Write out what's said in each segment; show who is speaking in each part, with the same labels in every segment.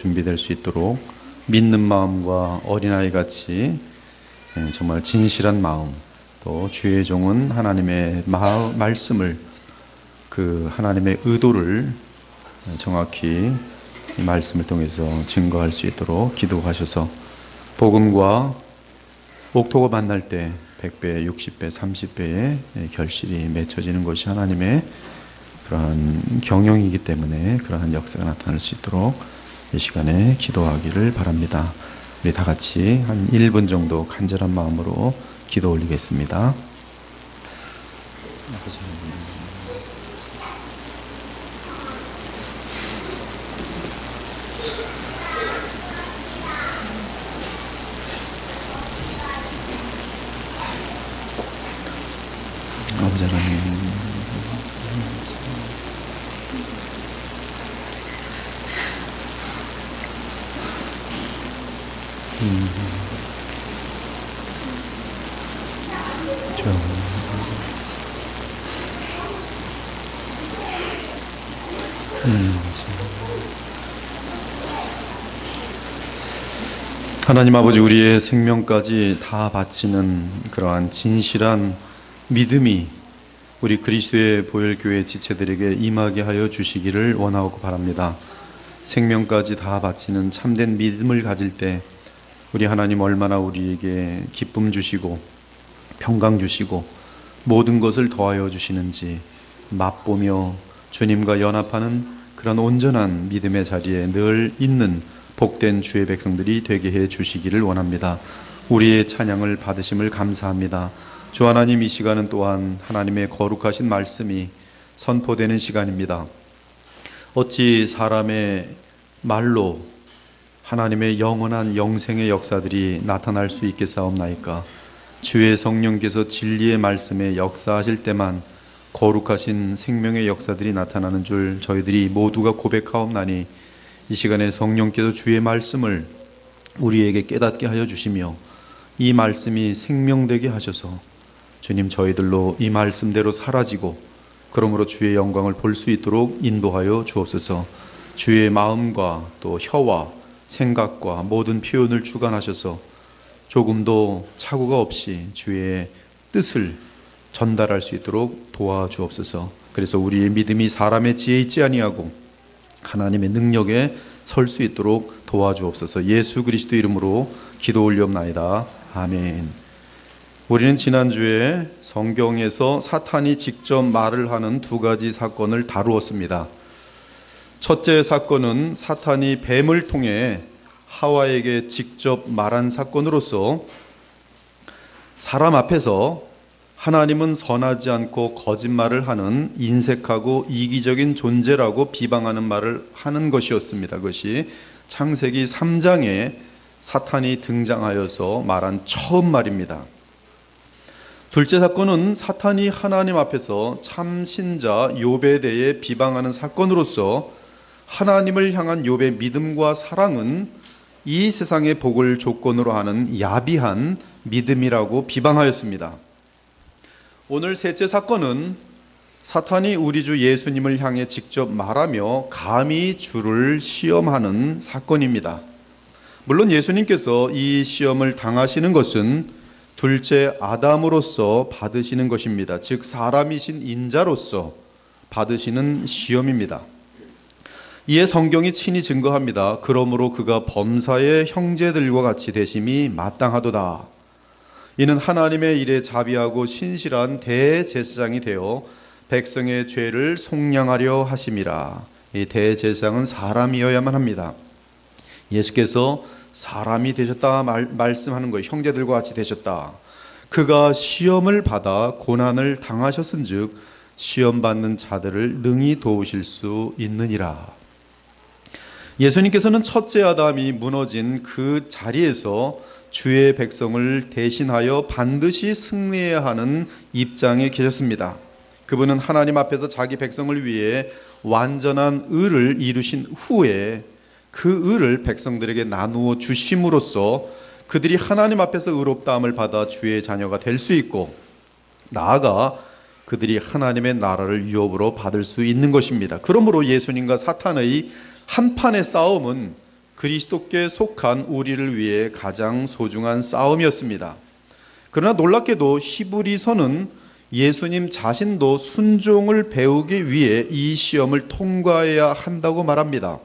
Speaker 1: 준비될 수 있도록 믿는 마음과 어린아이 같이 정말 진실한 마음, 또 주의 종은 하나님의 말씀을, 그 하나님의 의도를 정확히 이 말씀을 통해서 증거할 수 있도록 기도하셔서 복음과 옥토가 만날 때 100배, 60배, 30배의 결실이 맺혀지는 것이 하나님의 그러한 경영이기 때문에 그러한 역사가 나타날 수 있도록 이 시간에 기도하기를 바랍니다. 우리 다 같이 한 1분 정도 간절한 마음으로 기도 올리겠습니다. 아버지 하나님, 하나님 아버지, 우리의 생명까지 다 바치는 그러한 진실한 믿음이 우리 그리스도의 보혈교회 지체들에게 임하게 하여 주시기를 원하고 바랍니다. 생명까지 다 바치는 참된 믿음을 가질 때 우리 하나님 얼마나 우리에게 기쁨 주시고 평강 주시고 모든 것을 더하여 주시는지 맛보며 주님과 연합하는 그런 온전한 믿음의 자리에 늘 있는 복된 주의 백성들이 되게 해 주시기를 원합니다. 우리의 찬양을 받으심을 감사합니다. 주 하나님, 이 시간은 또한 하나님의 거룩하신 말씀이 선포되는 시간입니다. 어찌 사람의 말로 하나님의 영원한 영생의 역사들이 나타날 수 있겠사옵나이까. 주의 성령께서 진리의 말씀에 역사하실 때만 거룩하신 생명의 역사들이 나타나는 줄 저희들이 모두가 고백하옵나니, 이 시간에 성령께서 주의 말씀을 우리에게 깨닫게 하여 주시며 이 말씀이 생명되게 하셔서 주님, 저희들로 이 말씀대로 사라지고 그러므로 주의 영광을 볼 수 있도록 인도하여 주옵소서. 주의 마음과 또 혀와 생각과 모든 표현을 주관하셔서 조금도 착오가 없이 주의 뜻을 전달할 수 있도록 도와주옵소서. 그래서 우리의 믿음이 사람의 지혜에 있지 아니하고 하나님의 능력에 설 수 있도록 도와주옵소서. 예수 그리스도 이름으로 기도 올리옵나이다. 아멘. 우리는 지난주에 성경에서 사탄이 직접 말을 하는 두 가지 사건을 다루었습니다. 첫째 사건은 사탄이 뱀을 통해 하와에게 직접 말한 사건으로서 사람 앞에서 하나님은 선하지 않고 거짓말을 하는 인색하고 이기적인 존재라고 비방하는 말을 하는 것이었습니다. 그것이 창세기 3장에 사탄이 등장하여서 말한 처음 말입니다. 둘째 사건은 사탄이 하나님 앞에서 참신자 욥에 대해 비방하는 사건으로서 하나님을 향한 욥의 믿음과 사랑은 이 세상의 복을 조건으로 하는 야비한 믿음이라고 비방하였습니다. 오늘 셋째 사건은 사탄이 우리 주 예수님을 향해 직접 말하며 감히 주를 시험하는 사건입니다. 물론 예수님께서 이 시험을 당하시는 것은 둘째 아담으로서 받으시는 것입니다. 즉 사람이신 인자로서 받으시는 시험입니다. 이에 성경이 친히 증거합니다. 그러므로 그가 범사의 형제들과 같이 되심이 마땅하도다. 이는 하나님의 일에 자비하고 신실한 대제사장이 되어 백성의 죄를 속량하려 하심이라. 이 대제사장은 사람이어야만 합니다. 예수께서 사람이 되셨다 말씀하는 거예요. 형제들과 같이 되셨다. 그가 시험을 받아 고난을 당하셨은 즉 시험받는 자들을 능히 도우실 수 있느니라. 예수님께서는 첫째 아담이 무너진 그 자리에서 주의 백성을 대신하여 반드시 승리해야 하는 입장에 계셨습니다. 그분은 하나님 앞에서 자기 백성을 위해 완전한 의를 이루신 후에 그 의를 백성들에게 나누어 주심으로써 그들이 하나님 앞에서 의롭다함을 받아 주의 자녀가 될 수 있고, 나아가 그들이 하나님의 나라를 유업으로 받을 수 있는 것입니다. 그러므로 예수님과 사탄의 한판의 싸움은 그리스도께 속한 우리를 위해 가장 소중한 싸움이었습니다. 그러나 놀랍게도 히브리서는 예수님 자신도 순종을 배우기 위해 이 시험을 통과해야 한다고 말합니다.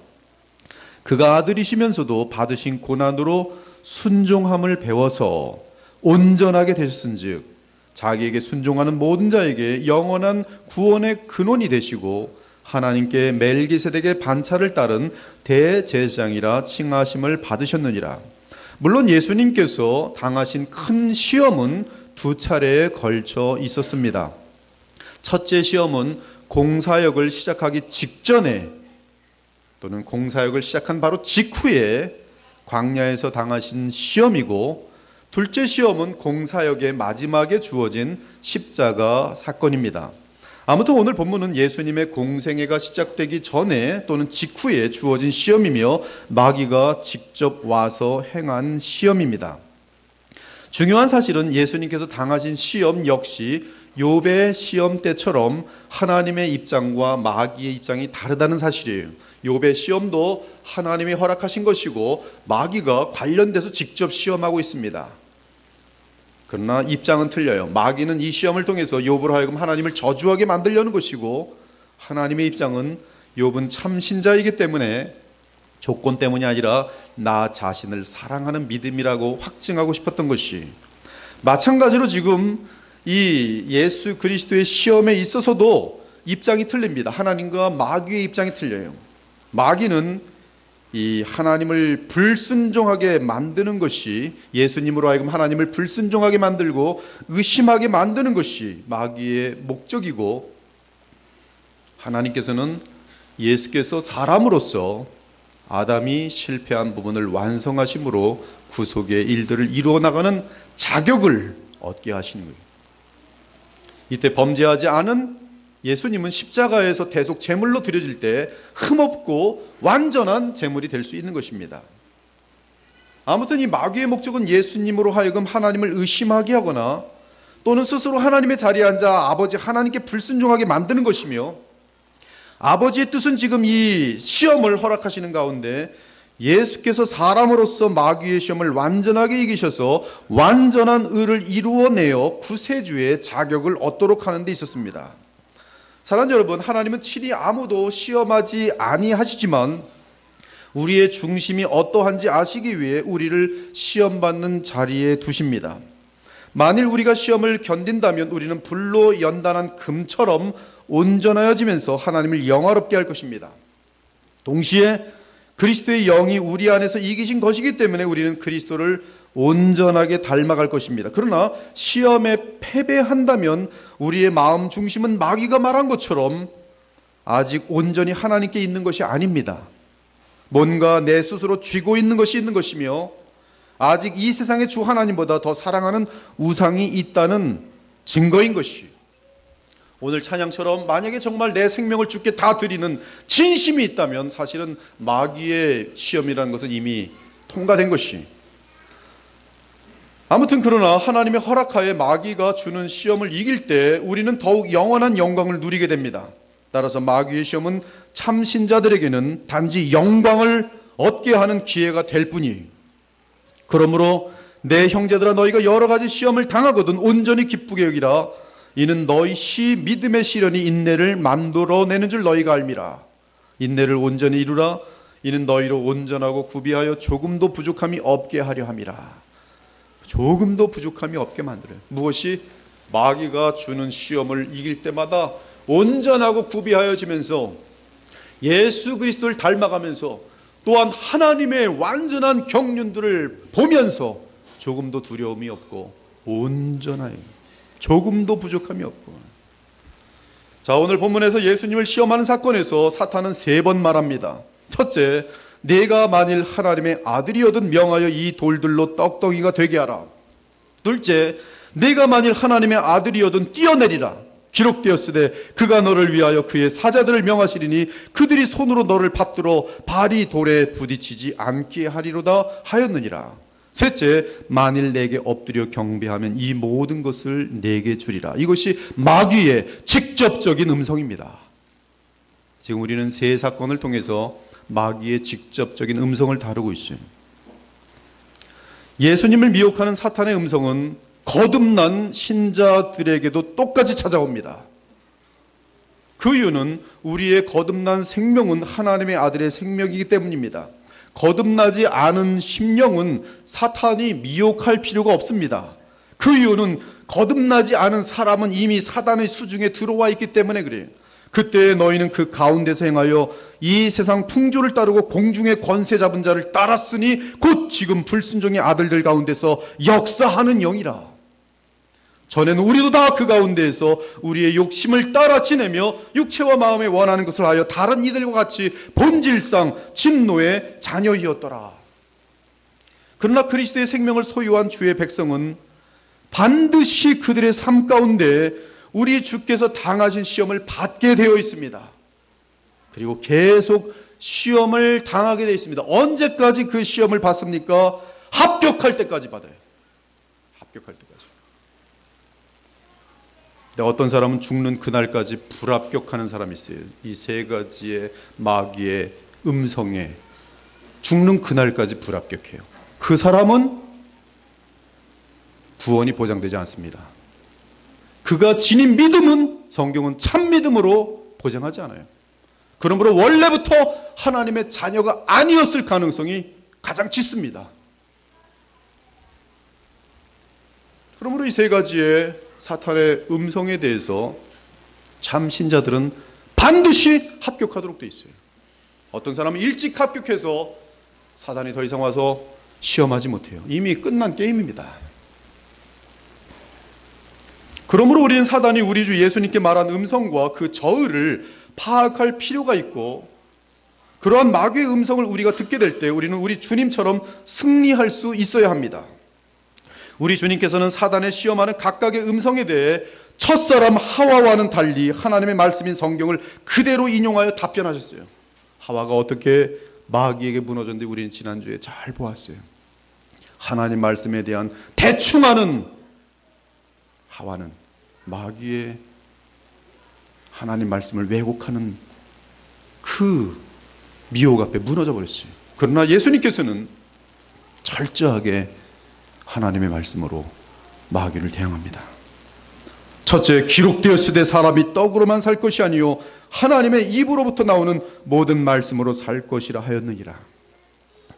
Speaker 1: 그가 아들이시면서도 받으신 고난으로 순종함을 배워서 온전하게 되셨은즉 자기에게 순종하는 모든 자에게 영원한 구원의 근원이 되시고 하나님께 멜기세덱의 반차를 따른 대제사장이라 칭하심을 받으셨느니라. 물론 예수님께서 당하신 큰 시험은 두 차례에 걸쳐 있었습니다. 첫째 시험은 공사역을 시작하기 직전에 또는 공사역을 시작한 바로 직후에 광야에서 당하신 시험이고, 둘째 시험은 공사역의 마지막에 주어진 십자가 사건입니다. 아무튼 오늘 본문은 예수님의 공생애가 시작되기 전에 또는 직후에 주어진 시험이며 마귀가 직접 와서 행한 시험입니다. 중요한 사실은 예수님께서 당하신 시험 역시 욥의 시험 때처럼 하나님의 입장과 마귀의 입장이 다르다는 사실이에요. 욥의 시험도 하나님이 허락하신 것이고 마귀가 관련돼서 직접 시험하고 있습니다. 그러나 입장은 틀려요. 마귀는 이 시험을 통해서 욥으로 하여금 하나님을 저주하게 만들려는 것이고, 하나님의 입장은 욥은 참 신자이기 때문에 조건 때문이 아니라 나 자신을 사랑하는 믿음이라고 확증하고 싶었던 것이, 마찬가지로 지금 이 예수 그리스도의 시험에 있어서도 입장이 틀립니다. 하나님과 마귀의 입장이 틀려요. 마귀는 이 하나님을 불순종하게 만드는 것이, 예수님으로 하여금 하나님을 불순종하게 만들고 의심하게 만드는 것이 마귀의 목적이고, 하나님께서는 예수께서 사람으로서 아담이 실패한 부분을 완성하심으로 구속의 일들을 이루어 나가는 자격을 얻게 하시는 거예요. 이때 범죄하지 않은 예수님은 십자가에서 대속 제물로 드려질 때 흠없고 완전한 제물이 될 수 있는 것입니다. 아무튼 이 마귀의 목적은 예수님으로 하여금 하나님을 의심하게 하거나 또는 스스로 하나님의 자리에 앉아 아버지 하나님께 불순종하게 만드는 것이며, 아버지의 뜻은 지금 이 시험을 허락하시는 가운데 예수께서 사람으로서 마귀의 시험을 완전하게 이기셔서 완전한 의를 이루어내어 구세주의 자격을 얻도록 하는 데 있었습니다. 사랑하는 여러분, 하나님은 친히 아무도 시험하지 아니하시지만 우리의 중심이 어떠한지 아시기 위해 우리를 시험받는 자리에 두십니다. 만일 우리가 시험을 견딘다면 우리는 불로 연단한 금처럼 온전하여지면서 하나님을 영화롭게 할 것입니다. 동시에 그리스도의 영이 우리 안에서 이기신 것이기 때문에 우리는 그리스도를 온전하게 닮아갈 것입니다. 그러나 시험에 패배한다면 우리의 마음 중심은 마귀가 말한 것처럼 아직 온전히 하나님께 있는 것이 아닙니다. 뭔가 내 스스로 쥐고 있는 것이 있는 것이며, 아직 이 세상의 주 하나님보다 더 사랑하는 우상이 있다는 증거인 것이, 오늘 찬양처럼 만약에 정말 내 생명을 주께 다 드리는 진심이 있다면 사실은 마귀의 시험이라는 것은 이미 통과된 것이, 아무튼 그러나 하나님의 허락하에 마귀가 주는 시험을 이길 때 우리는 더욱 영원한 영광을 누리게 됩니다. 따라서 마귀의 시험은 참신자들에게는 단지 영광을 얻게 하는 기회가 될 뿐이에요. 그러므로 내 형제들아, 너희가 여러 가지 시험을 당하거든 온전히 기쁘게 여기라. 이는 너희 믿음의 시련이 인내를 만들어내는 줄 너희가 알미라. 인내를 온전히 이루라. 이는 너희로 온전하고 구비하여 조금도 부족함이 없게 하려 함이라. 조금도 부족함이 없게 만들어요. 무엇이? 마귀가 주는 시험을 이길 때마다 온전하고 구비하여지면서 예수 그리스도를 닮아가면서 또한 하나님의 완전한 경륜들을 보면서 조금도 두려움이 없고 온전하여 조금도 부족함이 없고. 자, 오늘 본문에서 예수님을 시험하는 사건에서 사탄은 3번 말합니다. 첫째, 내가 만일 하나님의 아들이거든 명하여 이 돌들로 떡덩이가 되게 하라. 둘째, 내가 만일 하나님의 아들이거든 뛰어내리라. 기록되었으되 그가 너를 위하여 그의 사자들을 명하시리니 그들이 손으로 너를 받들어 발이 돌에 부딪히지 않게 하리로다 하였느니라. 셋째, 만일 내게 엎드려 경배하면 이 모든 것을 내게 주리라. 이것이 마귀의 직접적인 음성입니다. 지금 우리는 세 사건을 통해서 마귀의 직접적인 음성을 다루고 있어요. 예수님을 미혹하는 사탄의 음성은 거듭난 신자들에게도 똑같이 찾아옵니다. 그 이유는 우리의 거듭난 생명은 하나님의 아들의 생명이기 때문입니다. 거듭나지 않은 심령은 사탄이 미혹할 필요가 없습니다. 그 이유는 거듭나지 않은 사람은 이미 사단의 수중에 들어와 있기 때문에 그래요. 그때 너희는 그 가운데서 행하여 이 세상 풍조를 따르고 공중의 권세 잡은 자를 따랐으니 곧 지금 불순종의 아들들 가운데서 역사하는 영이라. 전에는 우리도 다 그 가운데에서 우리의 욕심을 따라 지내며 육체와 마음에 원하는 것을 하여 다른 이들과 같이 본질상 진노의 자녀이었더라. 그러나 그리스도의 생명을 소유한 주의 백성은 반드시 그들의 삶 가운데 우리 주께서 당하신 시험을 받게 되어 있습니다. 그리고 계속 시험을 당하게 되어 있습니다. 언제까지 그 시험을 받습니까? 합격할 때까지 받아요. 합격할 때까지. 어떤 사람은 죽는 그날까지 불합격하는 사람이 있어요. 이 세 가지의 마귀의 음성에 죽는 그날까지 불합격해요. 그 사람은 구원이 보장되지 않습니다. 그가 지닌 믿음은 성경은 참 믿음으로 보장하지 않아요. 그러므로 원래부터 하나님의 자녀가 아니었을 가능성이 가장 짙습니다. 그러므로 이 세 가지의 사탄의 음성에 대해서 참 신자들은 반드시 합격하도록 되어 있어요. 어떤 사람은 일찍 합격해서 사단이 더 이상 와서 시험하지 못해요. 이미 끝난 게임입니다. 그러므로 우리는 사단이 우리 주 예수님께 말한 음성과 그 저의를 파악할 필요가 있고, 그러한 마귀의 음성을 우리가 듣게 될 때 우리는 우리 주님처럼 승리할 수 있어야 합니다. 우리 주님께서는 사단의 시험하는 각각의 음성에 대해 첫사람 하와와는 달리 하나님의 말씀인 성경을 그대로 인용하여 답변하셨어요. 하와가 어떻게 마귀에게 무너졌는지 우리는 지난주에 잘 보았어요. 하나님 말씀에 대한 대충 아는 하와는 마귀의 하나님 말씀을 왜곡하는 그 미혹 앞에 무너져 버렸어요. 그러나 예수님께서는 철저하게 하나님의 말씀으로 마귀를 대항합니다. 첫째, 기록되었으되 사람이 떡으로만 살 것이 아니요 하나님의 입으로부터 나오는 모든 말씀으로 살 것이라 하였느니라.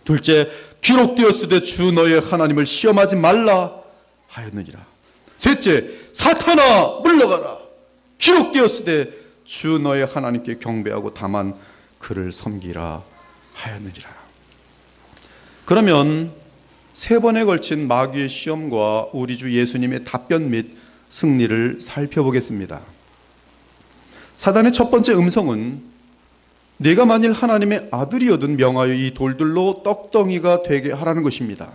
Speaker 1: 둘째, 기록되었으되 주 너의 하나님을 시험하지 말라 하였느니라. 셋째, 사탄아 물러가라. 기록되었으되 주 너의 하나님께 경배하고 다만 그를 섬기라 하였느니라. 그러면 세 번에 걸친 마귀의 시험과 우리 주 예수님의 답변 및 승리를 살펴보겠습니다. 사단의 첫 번째 음성은 네가 만일 하나님의 아들이거든 명하여 이 돌들로 떡덩이가 되게 하라는 것입니다.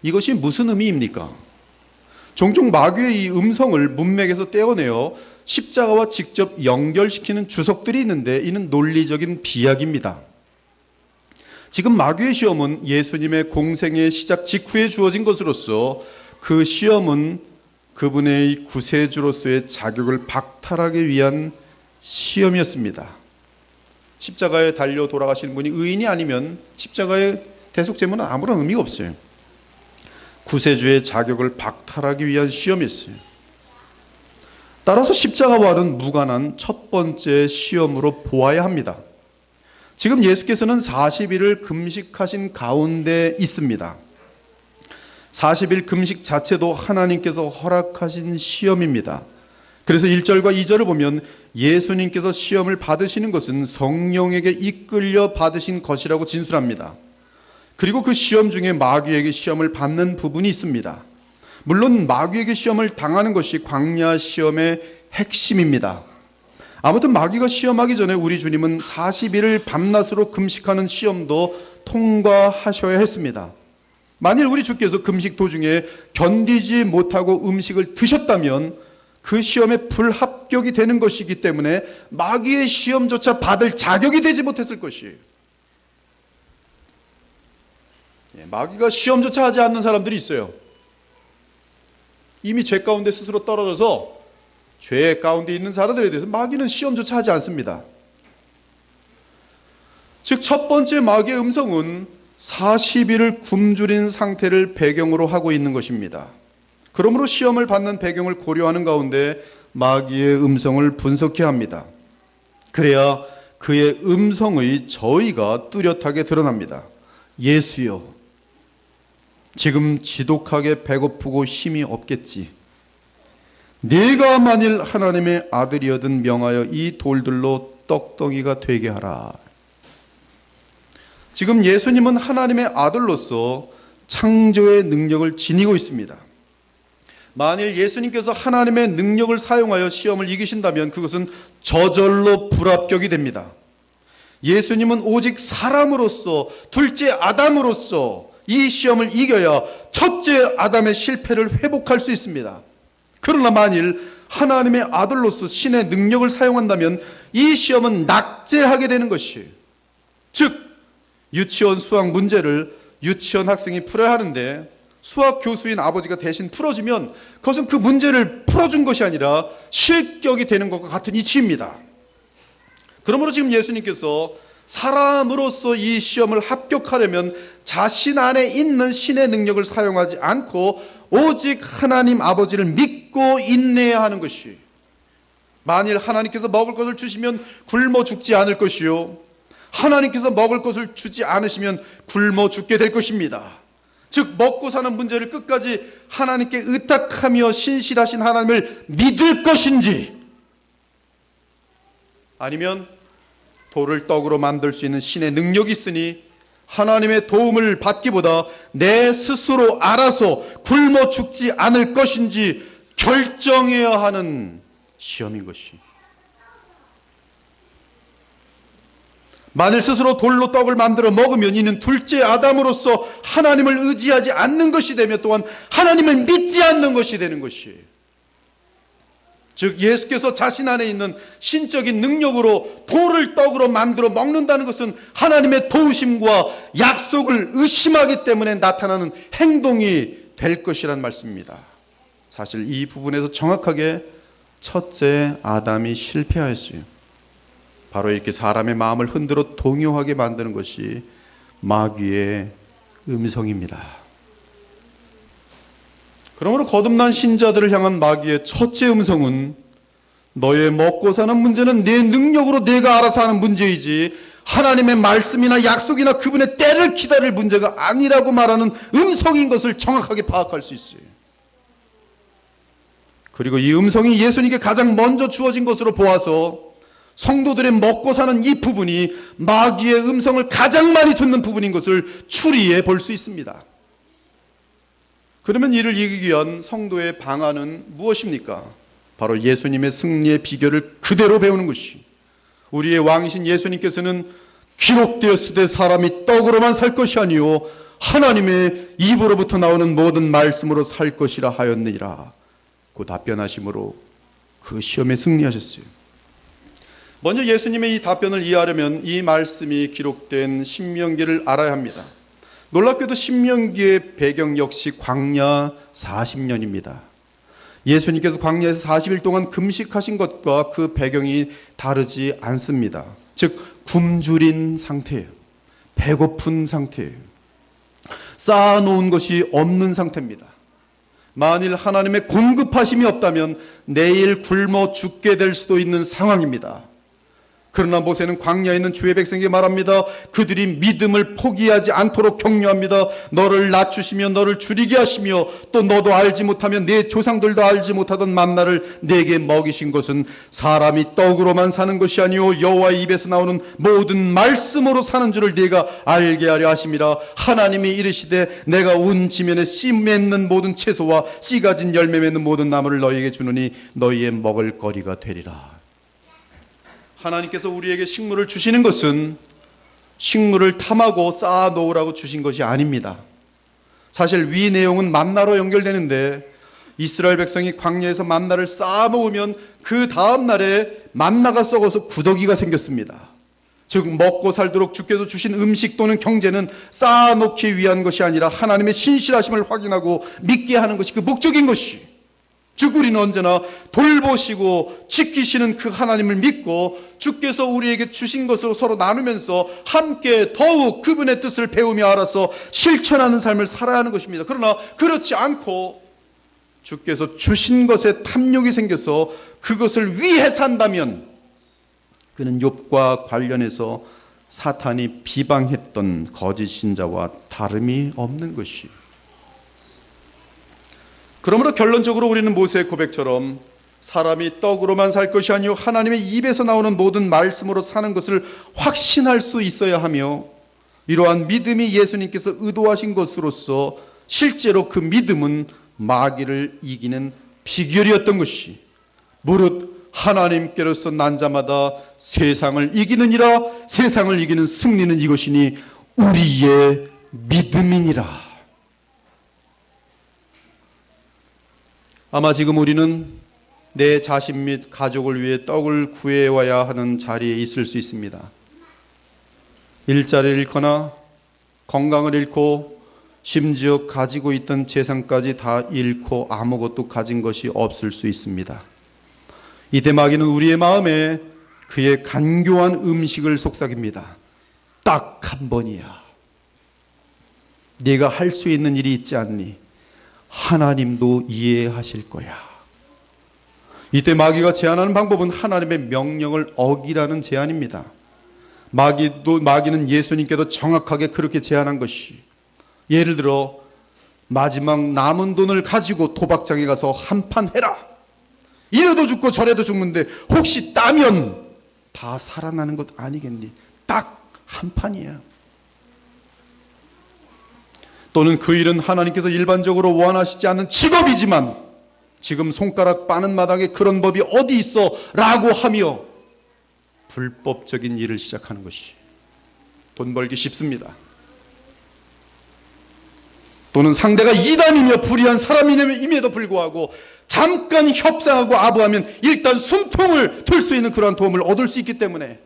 Speaker 1: 이것이 무슨 의미입니까? 종종 마귀의 이 음성을 문맥에서 떼어내어 십자가와 직접 연결시키는 주석들이 있는데 이는 논리적인 비약입니다. 지금 마귀의 시험은 예수님의 공생의 시작 직후에 주어진 것으로서 그 시험은 그분의 구세주로서의 자격을 박탈하기 위한 시험이었습니다. 십자가에 달려 돌아가신 분이 의인이 아니면 십자가의 대속제물은 아무런 의미가 없어요. 구세주의 자격을 박탈하기 위한 시험이었어요. 따라서 십자가와는 무관한 첫 번째 시험으로 보아야 합니다. 지금 예수께서는 40일을 금식하신 가운데 있습니다. 40일 금식 자체도 하나님께서 허락하신 시험입니다. 그래서 1절과 2절을 보면 예수님께서 시험을 받으시는 것은 성령에게 이끌려 받으신 것이라고 진술합니다. 그리고 그 시험 중에 마귀에게 시험을 받는 부분이 있습니다. 물론 마귀에게 시험을 당하는 것이 광야 시험의 핵심입니다. 아무튼 마귀가 시험하기 전에 우리 주님은 40일을 밤낮으로 금식하는 시험도 통과하셔야 했습니다. 만일 우리 주께서 금식 도중에 견디지 못하고 음식을 드셨다면 그 시험에 불합격이 되는 것이기 때문에 마귀의 시험조차 받을 자격이 되지 못했을 것이에요. 마귀가 시험조차 하지 않는 사람들이 있어요. 이미 죄 가운데 스스로 떨어져서 죄 가운데 있는 사람들에 대해서 마귀는 시험조차 하지 않습니다. 즉 첫 번째 마귀의 음성은 40일을 굶주린 상태를 배경으로 하고 있는 것입니다. 그러므로 시험을 받는 배경을 고려하는 가운데 마귀의 음성을 분석해야 합니다. 그래야 그의 음성의 저희가 뚜렷하게 드러납니다. 예수여, 지금 지독하게 배고프고 힘이 없겠지. 네가 만일 하나님의 아들이어든 명하여 이 돌들로 떡덩이가 되게 하라. 지금 예수님은 하나님의 아들로서 창조의 능력을 지니고 있습니다. 만일 예수님께서 하나님의 능력을 사용하여 시험을 이기신다면 그것은 저절로 불합격이 됩니다. 예수님은 오직 사람으로서, 둘째 아담으로서 이 시험을 이겨야 첫째 아담의 실패를 회복할 수 있습니다. 그러나 만일 하나님의 아들로서 신의 능력을 사용한다면 이 시험은 낙제하게 되는 것이에요. 즉 유치원 수학 문제를 유치원 학생이 풀어야 하는데 수학 교수인 아버지가 대신 풀어주면 그것은 그 문제를 풀어준 것이 아니라 실격이 되는 것과 같은 이치입니다. 그러므로 지금 예수님께서 사람으로서 이 시험을 합격하려면 자신 안에 있는 신의 능력을 사용하지 않고 오직 하나님 아버지를 믿고 인내해야 하는 것이, 만일 하나님께서 먹을 것을 주시면 굶어 죽지 않을 것이요, 하나님께서 먹을 것을 주지 않으시면 굶어 죽게 될 것입니다. 즉 먹고 사는 문제를 끝까지 하나님께 의탁하며 신실하신 하나님을 믿을 것인지, 아니면 돌을 떡으로 만들 수 있는 신의 능력이 있으니 하나님의 도움을 받기보다 내 스스로 알아서 굶어 죽지 않을 것인지 결정해야 하는 시험인 것이, 만일 스스로 돌로 떡을 만들어 먹으면 이는 둘째 아담으로서 하나님을 의지하지 않는 것이 되며 또한 하나님을 믿지 않는 것이 되는 것이에요. 즉 예수께서 자신 안에 있는 신적인 능력으로 돌을 떡으로 만들어 먹는다는 것은 하나님의 도우심과 약속을 의심하기 때문에 나타나는 행동이 될 것이란 말씀입니다. 사실 이 부분에서 정확하게 첫째 아담이 실패하였어요. 바로 이렇게 사람의 마음을 흔들어 동요하게 만드는 것이 마귀의 음성입니다. 그러므로 거듭난 신자들을 향한 마귀의 첫째 음성은 너의 먹고 사는 문제는 내 능력으로 내가 알아서 하는 문제이지 하나님의 말씀이나 약속이나 그분의 때를 기다릴 문제가 아니라고 말하는 음성인 것을 정확하게 파악할 수 있어요. 그리고 이 음성이 예수님께 가장 먼저 주어진 것으로 보아서 성도들의 먹고 사는 이 부분이 마귀의 음성을 가장 많이 듣는 부분인 것을 추리해 볼 수 있습니다. 그러면 이를 이기기 위한 성도의 방안은 무엇입니까? 바로 예수님의 승리의 비결을 그대로 배우는 것이, 우리의 왕이신 예수님께서는 기록되었으되 사람이 떡으로만 살 것이 아니요 하나님의 입으로부터 나오는 모든 말씀으로 살 것이라 하였느니라 고 답변하심으로 그 시험에 승리하셨어요. 먼저 예수님의 이 답변을 이해하려면 이 말씀이 기록된 신명기를 알아야 합니다. 놀랍게도 신명기의 배경 역시 광야 40년입니다. 예수님께서 광야에서 40일 동안 금식하신 것과 그 배경이 다르지 않습니다. 즉 굶주린 상태예요. 배고픈 상태예요. 쌓아놓은 것이 없는 상태입니다. 만일 하나님의 공급하심이 없다면 내일 굶어 죽게 될 수도 있는 상황입니다. 그러나 모세는 광야에 있는 주의 백성에게 말합니다. 그들이 믿음을 포기하지 않도록 격려합니다. 너를 낮추시며 너를 줄이게 하시며 또 너도 알지 못하면 내 조상들도 알지 못하던 만나를 내게 먹이신 것은 사람이 떡으로만 사는 것이 아니오 여호와의 입에서 나오는 모든 말씀으로 사는 줄을 네가 알게 하려 하심이라. 하나님이 이르시되 내가 온 지면에 씨 맺는 모든 채소와 씨 가진 열매 맺는 모든 나무를 너희에게 주노니 너희의 먹을 거리가 되리라. 하나님께서 우리에게 식물을 주시는 것은 식물을 탐하고 쌓아 놓으라고 주신 것이 아닙니다. 사실 위 내용은 만나로 연결되는데 이스라엘 백성이 광야에서 만나를 쌓아 놓으면 그 다음 날에 만나가 썩어서 구더기가 생겼습니다. 즉 먹고 살도록 주께서 주신 음식 또는 경제는 쌓아 놓기 위한 것이 아니라 하나님의 신실하심을 확인하고 믿게 하는 것이 그 목적인 것이, 즉 우리는 언제나 돌보시고 지키시는 그 하나님을 믿고 주께서 우리에게 주신 것으로 서로 나누면서 함께 더욱 그분의 뜻을 배우며 알아서 실천하는 삶을 살아야 하는 것입니다. 그러나 그렇지 않고 주께서 주신 것에 탐욕이 생겨서 그것을 위해 산다면 그는 욥과 관련해서 사탄이 비방했던 거짓 신자와 다름이 없는 것이. 그러므로 결론적으로 우리는 모세의 고백처럼 사람이 떡으로만 살 것이 아니요 하나님의 입에서 나오는 모든 말씀으로 사는 것을 확신할 수 있어야 하며, 이러한 믿음이 예수님께서 의도하신 것으로서 실제로 그 믿음은 마귀를 이기는 비결이었던 것이, 무릇 하나님께로서 난 자마다 세상을 이기느니라. 세상을 이기는 승리는 이것이니 우리의 믿음이니라. 아마 지금 우리는 내 자신 및 가족을 위해 떡을 구해와야 하는 자리에 있을 수 있습니다. 일자리를 잃거나 건강을 잃고 심지어 가지고 있던 재산까지 다 잃고 아무것도 가진 것이 없을 수 있습니다. 이때 마귀는 우리의 마음에 그의 간교한 음식을 속삭입니다. 딱 한 번이야. 네가 할 수 있는 일이 있지 않니? 하나님도 이해하실 거야. 이때 제안하는 방법은 하나님의 명령을 어기라는 제안입니다. 마귀는 예수님께도 정확하게 그렇게 제안한 것이, 예를 들어 마지막 남은 돈을 가지고 도박장에 가서 한판 해라. 이래도 죽고 저래도 죽는데 혹시 따면 다 살아나는 것 아니겠니? 딱 한 판이야. 또는 그 일은 하나님께서 일반적으로 원하시지 않는 직업이지만 지금 손가락 빠는 마당에 그런 법이 어디 있어? 라고 하며 불법적인 일을 시작하는 것이 돈 벌기 쉽습니다. 또는 상대가 이단이며 불의한 사람임에도 불구하고 잠깐 협상하고 아부하면 일단 숨통을 틀 수 있는 그러한 도움을 얻을 수 있기 때문에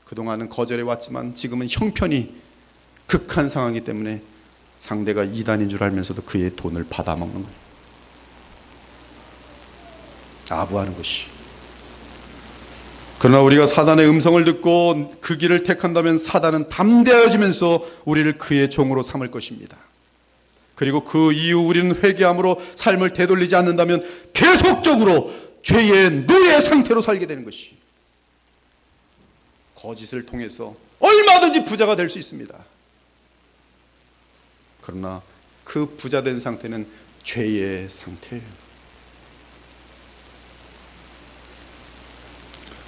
Speaker 1: 그동안은 거절해 왔지만 지금은 형편이 극한 상황이기 때문에 상대가 이단인 줄 알면서도 그의 돈을 받아먹는 거예요. 아부하는 것이. 그러나 우리가 사단의 음성을 듣고 그 길을 택한다면 사단은 담대해지면서 우리를 그의 종으로 삼을 것입니다. 그리고 그 이후 우리는 회개함으로 삶을 되돌리지 않는다면 계속적으로 죄의 노예 상태로 살게 되는 것이, 거짓을 통해서 얼마든지 부자가 될 수 있습니다. 그러나 그 부자된 상태는 죄의 상태예요.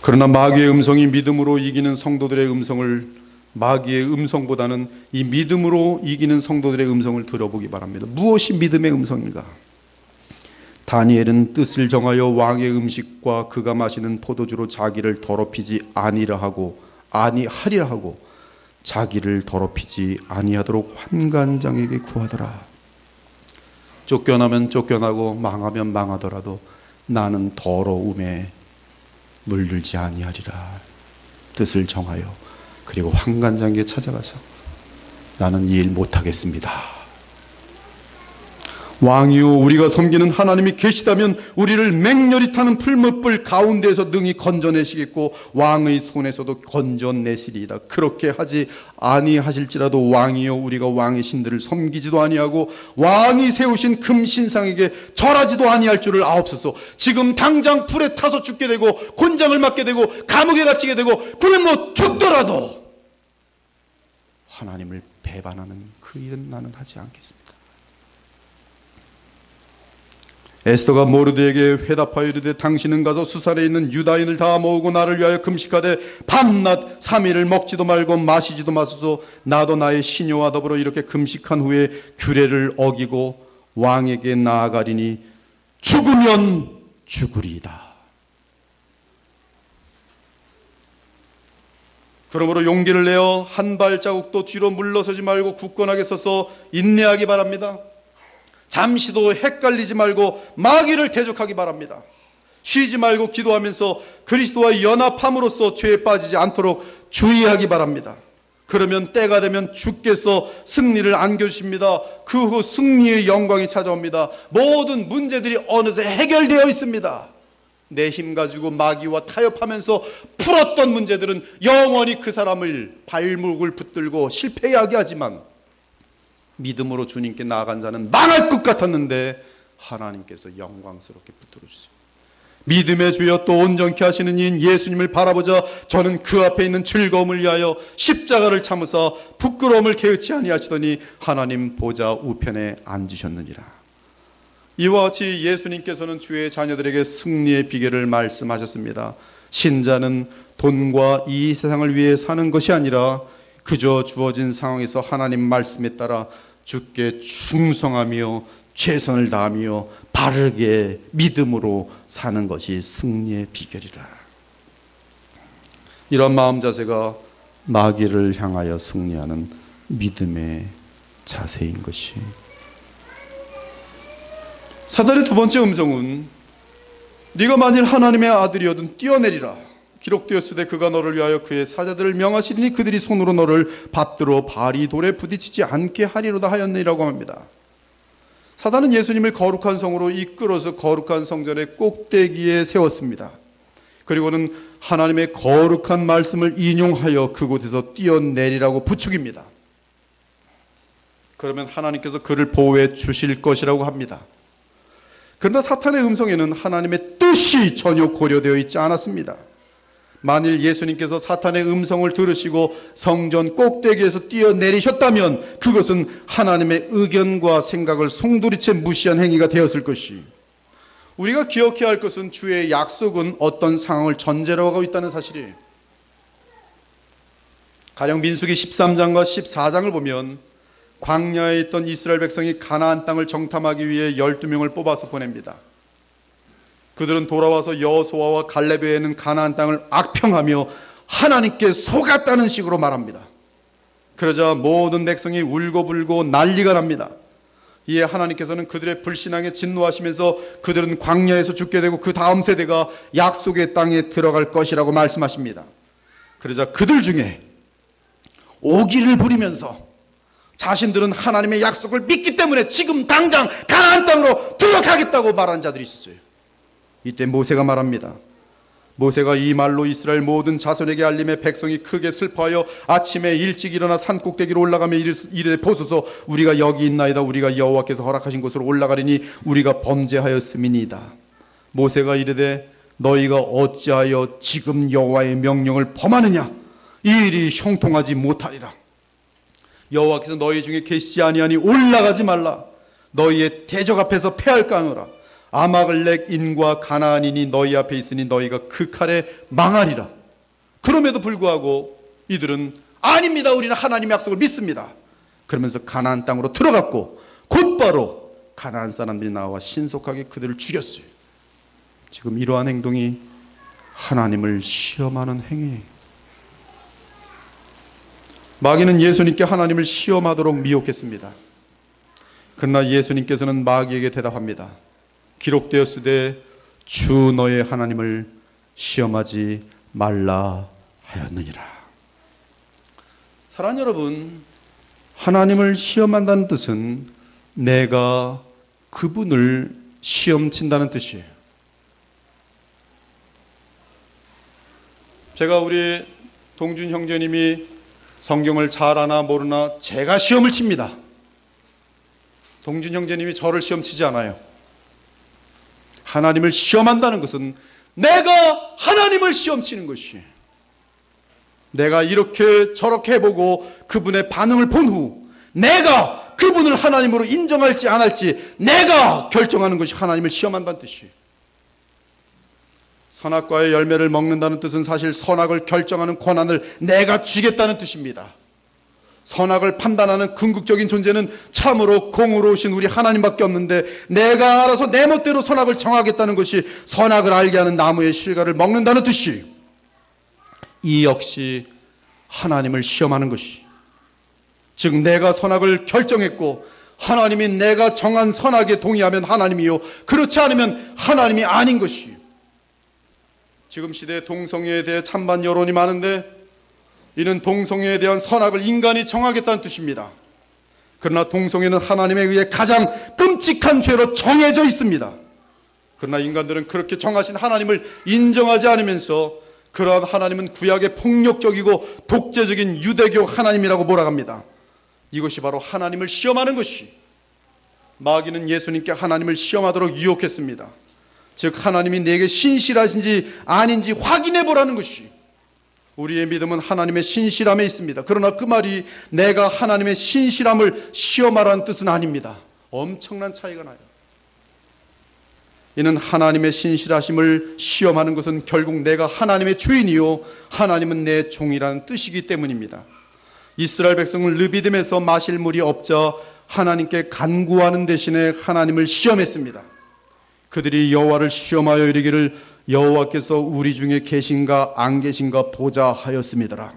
Speaker 1: 그러나 마귀의 음성이 믿음으로 이기는 성도들의 음성을, 마귀의 음성보다는 이 믿음으로 이기는 성도들의 음성을 들어보기 바랍니다. 무엇이 믿음의 음성인가? 다니엘은 뜻을 정하여 왕의 음식과 그가 마시는 포도주로 자기를 더럽히지 아니하리라 하고 자기를 더럽히지 아니하도록 환관장에게 구하더라. 쫓겨나면 쫓겨나고 망하면 망하더라도 나는 더러움에 물들지 아니하리라. 뜻을 정하여 그리고 환관장에게 찾아가서 나는 이 일 못하겠습니다. 왕이요 우리가 섬기는 하나님이 계시다면 우리를 맹렬히 타는 풀무불 가운데에서 능히 건져내시겠고 왕의 손에서도 건져내시리이다. 그렇게 하지 아니하실지라도 왕이요 우리가 왕의 신들을 섬기지도 아니하고 왕이 세우신 금신상에게 절하지도 아니할 줄을 아옵소서. 지금 당장 불에 타서 죽게 되고 곤장을 맞게 되고 감옥에 갇히게 되고 굶어 죽더라도 하나님을 배반하는 그 일은 나는 하지 않겠습니다. 에스더가 모르드에게 회답하여 이르되 당신은 가서 수산에 있는 유다인을 다 모으고 나를 위하여 금식하되 밤낮 3일을 먹지도 말고 마시지도 마소서. 나도 나의 시녀와 더불어 이렇게 금식한 후에 규례를 어기고 왕에게 나아가리니 죽으면 죽으리이다. 그러므로 용기를 내어 한 발자국도 뒤로 물러서지 말고 굳건하게 서서 인내하기 바랍니다. 잠시도 헷갈리지 말고 마귀를 대적하기 바랍니다. 쉬지 말고 기도하면서 그리스도와 연합함으로써 죄에 빠지지 않도록 주의하기 바랍니다. 그러면 때가 되면 주께서 승리를 안겨주십니다. 그 후 승리의 영광이 찾아옵니다. 모든 문제들이 어느새 해결되어 있습니다. 내 힘 가지고 마귀와 타협하면서 풀었던 문제들은 영원히 그 사람을 발목을 붙들고 실패하게 하지만, 믿음으로 주님께 나아간 자는 망할 것 같았는데 하나님께서 영광스럽게 붙들어 주세요. 믿음의 주여 또 온전케 하시는 이인 예수님을 바라보자 저는 그 앞에 있는 즐거움을 위하여 십자가를 참으사 부끄러움을 개의치 아니하시더니 하나님 보좌 우편에 앉으셨느니라. 이와 같이 예수님께서는 주의 자녀들에게 승리의 비결을 말씀하셨습니다. 신자는 돈과 이 세상을 위해 사는 것이 아니라 그저 주어진 상황에서 하나님 말씀에 따라 주께 충성하며 최선을 다하며 바르게 믿음으로 사는 것이 승리의 비결이다. 이런 마음 자세가 마귀를 향하여 승리하는 믿음의 자세인 것이. 사단의 두 번째 음성은 네가 만일 하나님의 아들이어든 뛰어내리라. 기록되었으되 그가 너를 위하여 그의 사자들을 명하시리니 그들이 손으로 너를 받들어 발이 돌에 부딪히지 않게 하리로다 하였느니라고 합니다. 사단은 예수님을 거룩한 성으로 이끌어서 거룩한 성전의 꼭대기에 세웠습니다. 그리고는 하나님의 거룩한 말씀을 인용하여 그곳에서 뛰어내리라고 부추깁니다. 그러면 하나님께서 그를 보호해 주실 것이라고 합니다. 그러나 사탄의 음성에는 하나님의 뜻이 전혀 고려되어 있지 않았습니다. 만일 예수님께서 사탄의 음성을 들으시고 성전 꼭대기에서 뛰어내리셨다면 그것은 하나님의 의견과 생각을 송두리째 무시한 행위가 되었을 것이. 우리가 기억해야 할 것은 주의 약속은 어떤 상황을 전제로 하고 있다는 사실이에요. 가령 민수기 13장과 14장을 보면 광야에 있던 이스라엘 백성이 가나안 땅을 정탐하기 위해 12명을 뽑아서 보냅니다. 그들은 돌아와서 여호수아와 갈렙에 있는 가나안 땅을 악평하며 하나님께 속았다는 식으로 말합니다. 그러자 모든 백성이 울고불고 난리가 납니다. 이에 하나님께서는 그들의 불신앙에 진노하시면서 그들은 광야에서 죽게 되고 그 다음 세대가 약속의 땅에 들어갈 것이라고 말씀하십니다. 그러자 그들 중에 오기를 부리면서 자신들은 하나님의 약속을 믿기 때문에 지금 당장 가나안 땅으로 들어가겠다고 말하는 자들이 있었어요. 이때 모세가 말합니다. 모세가 이 말로 이스라엘 모든 자손에게 알림해 백성이 크게 슬퍼하여 아침에 일찍 일어나 산 꼭대기로 올라가며 이르되 보소서 우리가 여기 있나이다. 우리가 여호와께서 허락하신 곳으로 올라가리니 우리가 범죄하였음이니이다. 모세가 이르되 너희가 어찌하여 지금 여호와의 명령을 범하느냐? 이 일이 형통하지 못하리라. 여호와께서 너희 중에 계시지 아니하니 올라가지 말라. 너희의 대적 앞에서 패할까 하노라. 아말렉 인과 가나안인이 너희 앞에 있으니 너희가 그 칼에 망하리라. 그럼에도 불구하고 이들은 아닙니다. 우리는 하나님의 약속을 믿습니다. 그러면서 가나안 땅으로 들어갔고 곧바로 가나안 사람들이 나와 신속하게 그들을 죽였어요. 지금 이러한 행동이 하나님을 시험하는 행위예요. 마귀는 예수님께 하나님을 시험하도록 미혹했습니다. 그러나 예수님께서는 마귀에게 대답합니다. 기록되었으되 주 너의 하나님을 시험하지 말라 하였느니라. 사랑하는 여러분, 하나님을 시험한다는 뜻은 내가 그분을 시험친다는 뜻이에요. 제가 우리 동준 형제님이 성경을 잘 아나 모르나 제가 시험을 칩니다. 동준 형제님이 저를 시험치지 않아요. 하나님을 시험한다는 것은 내가 하나님을 시험치는 것이에요. 내가 이렇게 저렇게 해보고 그분의 반응을 본 후 내가 그분을 하나님으로 인정할지 안 할지 내가 결정하는 것이 하나님을 시험한다는 뜻이에요. 선악과의 열매를 먹는다는 뜻은 사실 선악을 결정하는 권한을 내가 쥐겠다는 뜻입니다. 선악을 판단하는 궁극적인 존재는 참으로 공의로우신 우리 하나님밖에 없는데 내가 알아서 내 멋대로 선악을 정하겠다는 것이 선악을 알게 하는 나무의 실과를 먹는다는 뜻이에요. 이 역시 하나님을 시험하는 것이, 즉 내가 선악을 결정했고 하나님이 내가 정한 선악에 동의하면 하나님이요 그렇지 않으면 하나님이 아닌 것이에요. 지금 시대에 동성애에 대해 찬반 여론이 많은데 이는 동성애에 대한 선악을 인간이 정하겠다는 뜻입니다. 그러나 동성애는 하나님에 의해 가장 끔찍한 죄로 정해져 있습니다. 그러나 인간들은 그렇게 정하신 하나님을 인정하지 않으면서 그러한 하나님은 구약의 폭력적이고 독재적인 유대교 하나님이라고 몰아갑니다. 이것이 바로 하나님을 시험하는 것이, 마귀는 예수님께 하나님을 시험하도록 유혹했습니다. 즉 하나님이 내게 신실하신지 아닌지 확인해 보라는 것이, 우리의 믿음은 하나님의 신실함에 있습니다. 그러나 그 말이 내가 하나님의 신실함을 시험하라는 뜻은 아닙니다. 엄청난 차이가 나요. 이는 하나님의 신실하심을 시험하는 것은 결국 내가 하나님의 주인이요 하나님은 내 종이라는 뜻이기 때문입니다. 이스라엘 백성을 르비딤에서 마실 물이 없자 하나님께 간구하는 대신에 하나님을 시험했습니다. 그들이 여호와를 시험하여 이르기를 여호와께서 우리 중에 계신가 안 계신가 보자 하였음이더라.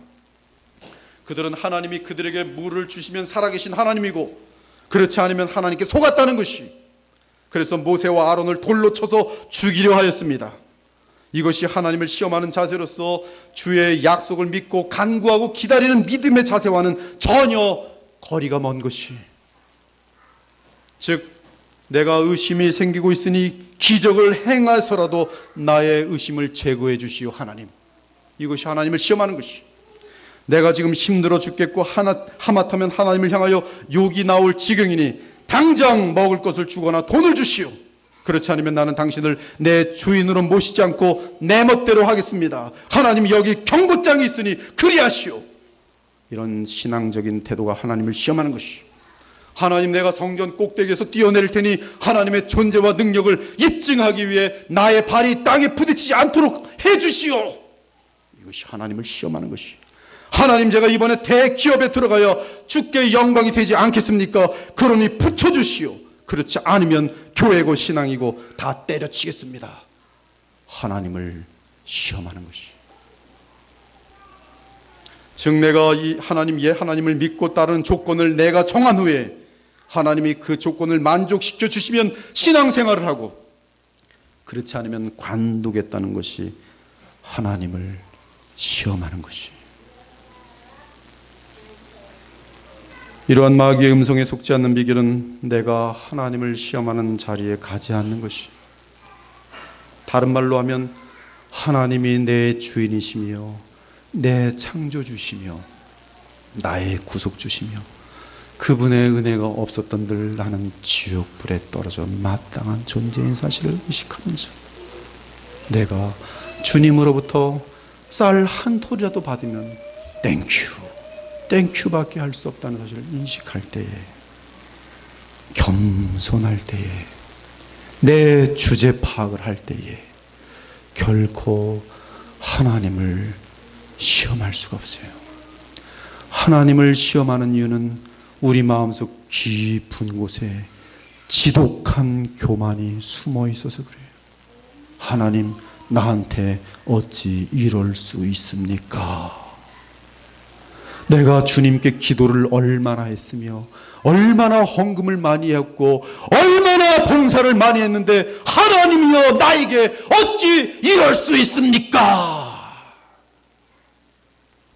Speaker 1: 그들은 하나님이 그들에게 물을 주시면 살아계신 하나님이고 그렇지 않으면 하나님께 속았다는 것이, 그래서 모세와 아론을 돌로 쳐서 죽이려 하였습니다. 이것이 하나님을 시험하는 자세로서 주의 약속을 믿고 간구하고 기다리는 믿음의 자세와는 전혀 거리가 먼 것이, 즉 내가 의심이 생기고 있으니 기적을 행하서라도 나의 의심을 제거해 주시오 하나님. 이것이 하나님을 시험하는 것이, 내가 지금 힘들어 죽겠고 하마터면 하나님을 향하여 욕이 나올 지경이니 당장 먹을 것을 주거나 돈을 주시오. 그렇지 않으면 나는 당신을 내 주인으로 모시지 않고 내 멋대로 하겠습니다. 하나님 여기 경고장이 있으니 그리하시오. 이런 신앙적인 태도가 하나님을 시험하는 것이, 하나님 내가 성전 꼭대기에서 뛰어내릴 테니 하나님의 존재와 능력을 입증하기 위해 나의 발이 땅에 부딪히지 않도록 해주시오. 이것이 하나님을 시험하는 것이, 하나님 제가 이번에 대기업에 들어가야 주께 영광이 되지 않겠습니까? 그러니 붙여주시오. 그렇지 않으면 교회고 신앙이고 다 때려치겠습니다. 하나님을 시험하는 것이, 즉 내가 이 하나님을 믿고 따르는 조건을 내가 정한 후에 하나님이 그 조건을 만족시켜 주시면 신앙생활을 하고, 그렇지 않으면 관두겠다는 것이 하나님을 시험하는 것이, 이러한 마귀의 음성에 속지 않는 비결은 내가 하나님을 시험하는 자리에 가지 않는 것이, 다른 말로 하면 하나님이 내 주인이시며 내 창조주시며 나의 구속주시며 그분의 은혜가 없었던들 나는 지옥불에 떨어져 마땅한 존재인 사실을 의식하면서 내가 주님으로부터 쌀 한 톨이라도 받으면 땡큐밖에 할 수 없다는 사실을 인식할 때에, 겸손할 때에, 내 주제 파악을 할 때에 결코 하나님을 시험할 수가 없어요. 하나님을 시험하는 이유는 우리 마음속 깊은 곳에 지독한 교만이 숨어 있어서 그래요. 하나님 나한테 어찌 이럴 수 있습니까? 내가 주님께 기도를 얼마나 했으며 얼마나 헌금을 많이 했고 얼마나 봉사를 많이 했는데 하나님이여 나에게 어찌 이럴 수 있습니까?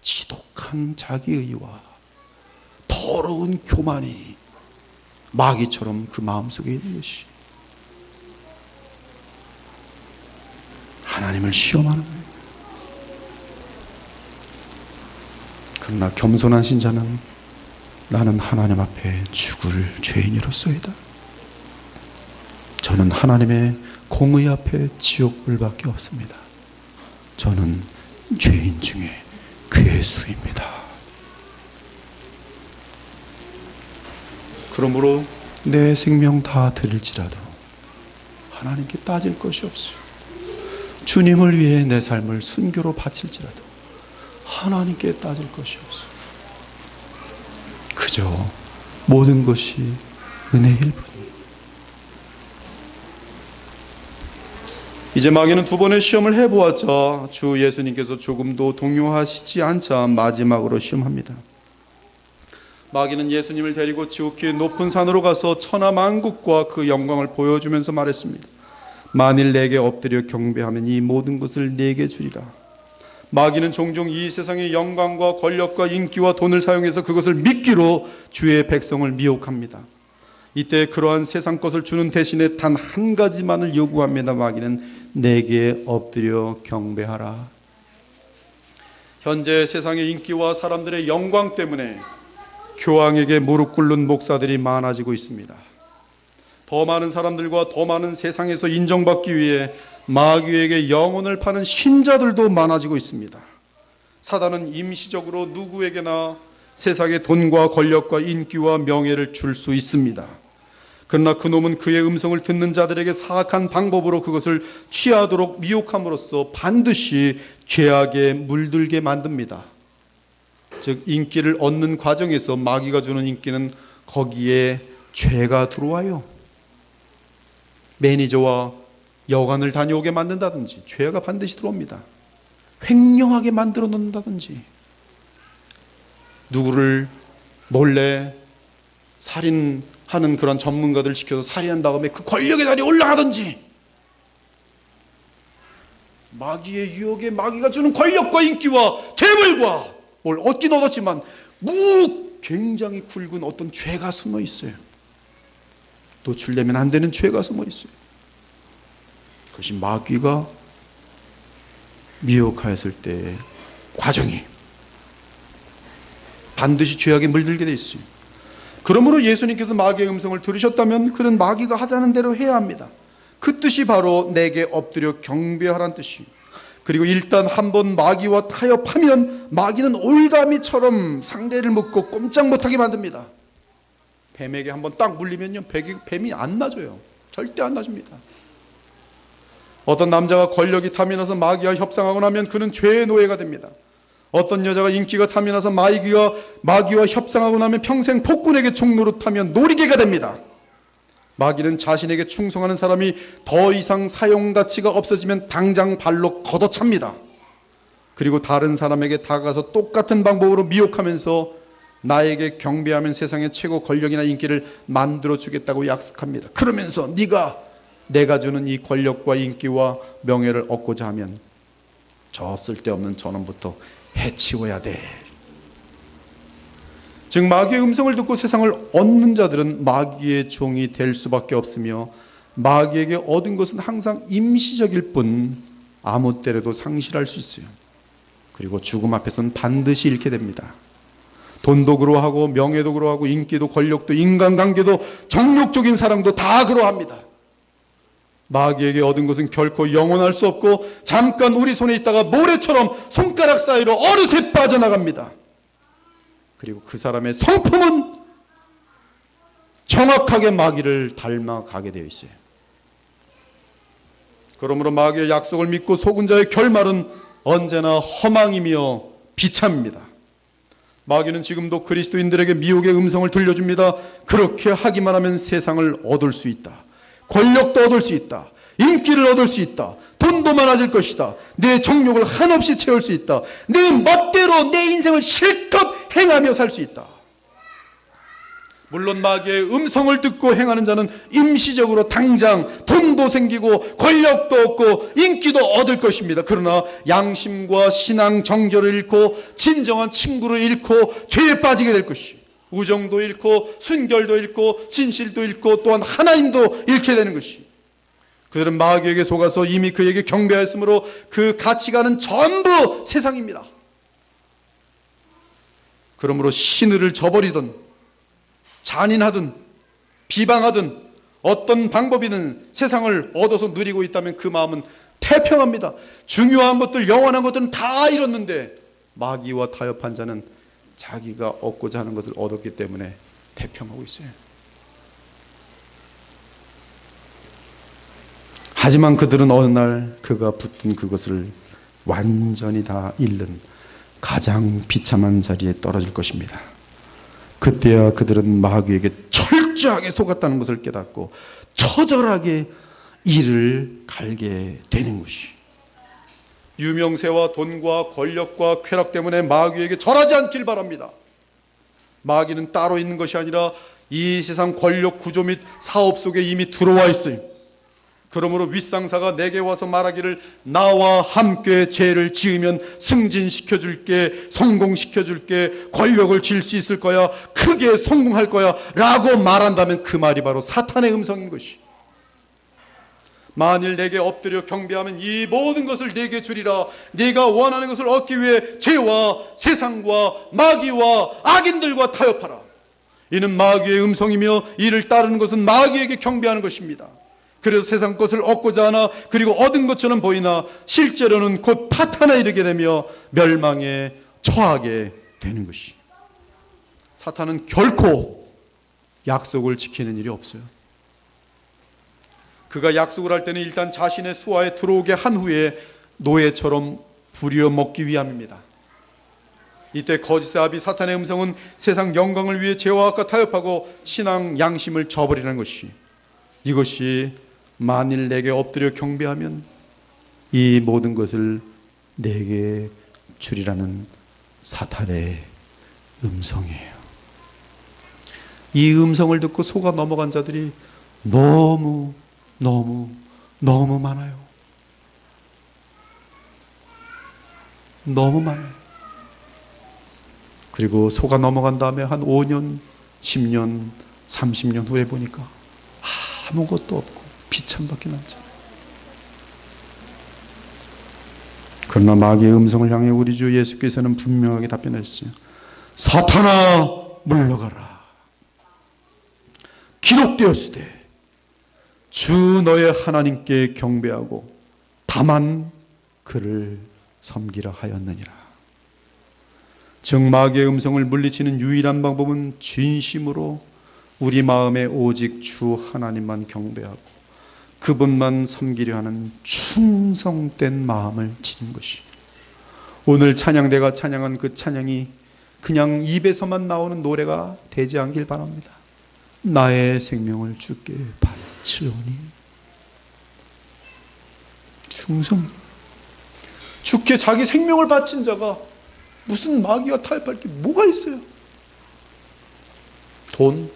Speaker 1: 지독한 자기의와 더러운 교만이 마귀처럼 그 마음속에 있는 것이 하나님을 시험하는 거예요. 그러나 겸손한 신자는 나는 하나님 앞에 죽을 죄인으로서이다. 저는 하나님의 공의 앞에 지옥불밖에 없습니다. 저는 죄인 중에 괴수입니다. 그러므로 내 생명 다 드릴지라도 하나님께 따질 것이 없어요. 주님을 위해 내 삶을 순교로 바칠지라도 하나님께 따질 것이 없어요. 그저 모든 것이 은혜일 뿐이에요. 이제 마귀는 두 번의 시험을 해보았자 주 예수님께서 조금도 동요하시지 않자 마지막으로 시험합니다. 마귀는 예수님을 데리고 지극히 높은 산으로 가서 천하만국과 그 영광을 보여주면서 말했습니다. 만일 내게 엎드려 경배하면 이 모든 것을 내게 주리라. 마귀는 종종 이 세상의 영광과 권력과 인기와 돈을 사용해서 그것을 믿기로 주의 백성을 미혹합니다. 이때 그러한 세상 것을 주는 대신에 단 한 가지만을 요구합니다. 마귀는 내게 엎드려 경배하라. 현재 세상의 인기와 사람들의 영광 때문에 교황에게 무릎 꿇는 목사들이 많아지고 있습니다. 더 많은 사람들과 더 많은 세상에서 인정받기 위해 마귀에게 영혼을 파는 신자들도 많아지고 있습니다. 사단은 임시적으로 누구에게나 세상의 돈과 권력과 인기와 명예를 줄 수 있습니다. 그러나 그놈은 그의 음성을 듣는 자들에게 사악한 방법으로 그것을 취하도록 미혹함으로써 반드시 죄악에 물들게 만듭니다. 즉 인기를 얻는 과정에서 마귀가 주는 인기는 거기에 죄가 들어와요. 매니저와 여관을 다녀오게 만든다든지 죄가 반드시 들어옵니다. 횡령하게 만들어 놓는다든지, 누구를 몰래 살인하는 그런 전문가들 시켜서 살인한 다음에 그 권력의 자리에 올라가든지, 마귀의 유혹에 마귀가 주는 권력과 인기와 재물과 뭘 얻긴 얻었지만 굉장히 굵은 어떤 죄가 숨어 있어요. 노출되면 안 되는 죄가 숨어 있어요. 그것이 마귀가 미혹하였을 때의 과정이 반드시 죄악에 물들게 돼 있어요. 그러므로 예수님께서 마귀의 음성을 들으셨다면 그는 마귀가 하자는 대로 해야 합니다. 그 뜻이 바로 내게 엎드려 경배하라는 뜻이에요. 그리고 일단 한번 마귀와 타협하면 마귀는 올가미처럼 상대를 묶고 꼼짝 못하게 만듭니다. 뱀에게 한번 딱 물리면요, 뱀이 안 놔줘요. 절대 안 놔줍니다. 어떤 남자가 권력이 탐이 나서 마귀와 협상하고 나면 그는 죄의 노예가 됩니다. 어떤 여자가 인기가 탐이 나서 마귀와 협상하고 나면 평생 폭군에게 총노릇하며 놀이개가 됩니다. 마귀는 자신에게 충성하는 사람이 더 이상 사용 가치가 없어지면 당장 발로 걷어찹니다. 그리고 다른 사람에게 다가가서 똑같은 방법으로 미혹하면서 나에게 경배하면 세상의 최고 권력이나 인기를 만들어 주겠다고 약속합니다. 그러면서 네가 내가 주는 이 권력과 인기와 명예를 얻고자 하면 저 쓸데없는 저놈부터 해치워야 돼. 즉 마귀의 음성을 듣고 세상을 얻는 자들은 마귀의 종이 될 수밖에 없으며 마귀에게 얻은 것은 항상 임시적일 뿐 아무 때라도 상실할 수 있어요. 그리고 죽음 앞에서는 반드시 잃게 됩니다. 돈도 그러하고 명예도 그러하고 인기도 권력도 인간관계도 정욕적인 사랑도 다 그러합니다. 마귀에게 얻은 것은 결코 영원할 수 없고 잠깐 우리 손에 있다가 모래처럼 손가락 사이로 어느새 빠져나갑니다. 그리고 그 사람의 성품은 정확하게 마귀를 닮아가게 되어 있어요. 그러므로 마귀의 약속을 믿고 속은 자의 결말은 언제나 허망이며 비참입니다. 마귀는 지금도 그리스도인들에게 미혹의 음성을 들려줍니다. 그렇게 하기만 하면 세상을 얻을 수 있다. 권력도 얻을 수 있다. 인기를 얻을 수 있다. 돈도 많아질 것이다. 내 정욕을 한없이 채울 수 있다. 내 멋대로 내 인생을 실컷 행하며 살 수 있다. 물론 마귀의 음성을 듣고 행하는 자는 임시적으로 당장 돈도 생기고 권력도 얻고 인기도 얻을 것입니다. 그러나 양심과 신앙 정결을 잃고 진정한 친구를 잃고 죄에 빠지게 될 것이에요. 우정도 잃고 순결도 잃고 진실도 잃고 또한 하나님도 잃게 되는 것이에요. 그들은 마귀에게 속아서 이미 그에게 경배하였으므로 그 가치관은 전부 세상입니다. 그러므로 신의를 저버리든 잔인하든 비방하든 어떤 방법이든 세상을 얻어서 누리고 있다면 그 마음은 태평합니다. 중요한 것들, 영원한 것들은 다 잃었는데 마귀와 타협한 자는 자기가 얻고자 하는 것을 얻었기 때문에 태평하고 있어요. 하지만 그들은 어느 날 그가 붙든 그것을 완전히 다 잃는 가장 비참한 자리에 떨어질 것입니다. 그때야 그들은 마귀에게 철저하게 속았다는 것을 깨닫고 처절하게 이를 갈게 되는 것이. 유명세와 돈과 권력과 쾌락 때문에 마귀에게 절하지 않길 바랍니다. 마귀는 따로 있는 것이 아니라 이 세상 권력 구조 및 사업 속에 이미 들어와 있어요. 그러므로 윗상사가 내게 와서 말하기를 나와 함께 죄를 지으면 승진시켜줄게, 성공시켜줄게, 권력을 쥘 수 있을 거야, 크게 성공할 거야 라고 말한다면 그 말이 바로 사탄의 음성인 것이. 만일 내게 엎드려 경배하면 이 모든 것을 내게 주리라. 네가 원하는 것을 얻기 위해 죄와 세상과 마귀와 악인들과 타협하라. 이는 마귀의 음성이며 이를 따르는 것은 마귀에게 경배하는 것입니다. 그래서 세상 것을 얻고자 하나 그리고 얻은 것처럼 보이나 실제로는 곧 파탄에 이르게 되며 멸망에 처하게 되는 것이. 사탄은 결코 약속을 지키는 일이 없어요. 그가 약속을 할 때는 일단 자신의 수하에 들어오게 한 후에 노예처럼 부려먹기 위함입니다. 이때 거짓의 아비 사탄의 음성은 세상 영광을 위해 죄와 악과 타협하고 신앙 양심을 저버리는 것이, 이것이 만일 내게 엎드려 경배하면 이 모든 것을 내게 주리라는 사탄의 음성이에요. 이 음성을 듣고 속아 넘어간 자들이 너무 많아요. 너무 많아요. 그리고 속아 넘어간 다음에 한 5년, 10년, 30년 후에 보니까 아무것도 없고 비참밖에 남잖아요. 그러나 마귀의 음성을 향해 우리 주 예수께서는 분명하게 답변하셨어요. 사탄아 물러가라. 기록되었으되 주 너의 하나님께 경배하고 다만 그를 섬기라 하였느니라. 즉 마귀의 음성을 물리치는 유일한 방법은 진심으로 우리 마음에 오직 주 하나님만 경배하고 그분만 섬기려 하는 충성된 마음을 지닌 것이. 오늘 찬양대가 찬양한 그 찬양이 그냥 입에서만 나오는 노래가 되지 않길 바랍니다. 나의 생명을 주께 바치오니. 충성. 주께 자기 생명을 바친 자가 무슨 마귀와 타협할 게 뭐가 있어요? 돈,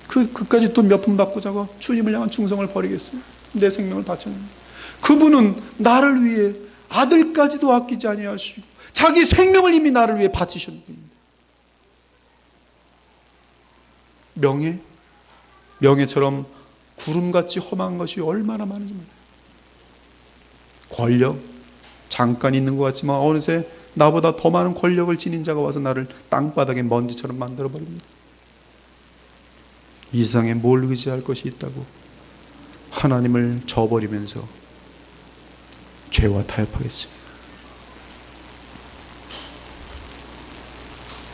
Speaker 1: 그까지 돈 몇 푼 받고 자가 주님을 향한 충성을 버리겠어요? 내 생명을 바쳤는데 그분은 나를 위해 아들까지도 아끼지 아니하시고 자기 생명을 이미 나를 위해 바치셨는데. 명예처럼 구름같이 험한 것이 얼마나 많은지 몰라요. 권력, 잠깐 있는 것 같지만 어느새 나보다 더 많은 권력을 지닌 자가 와서 나를 땅바닥에 먼지처럼 만들어버립니다. 이 세상에 뭘 의지할 것이 있다고 하나님을 저버리면서 죄와 타협하겠습니다.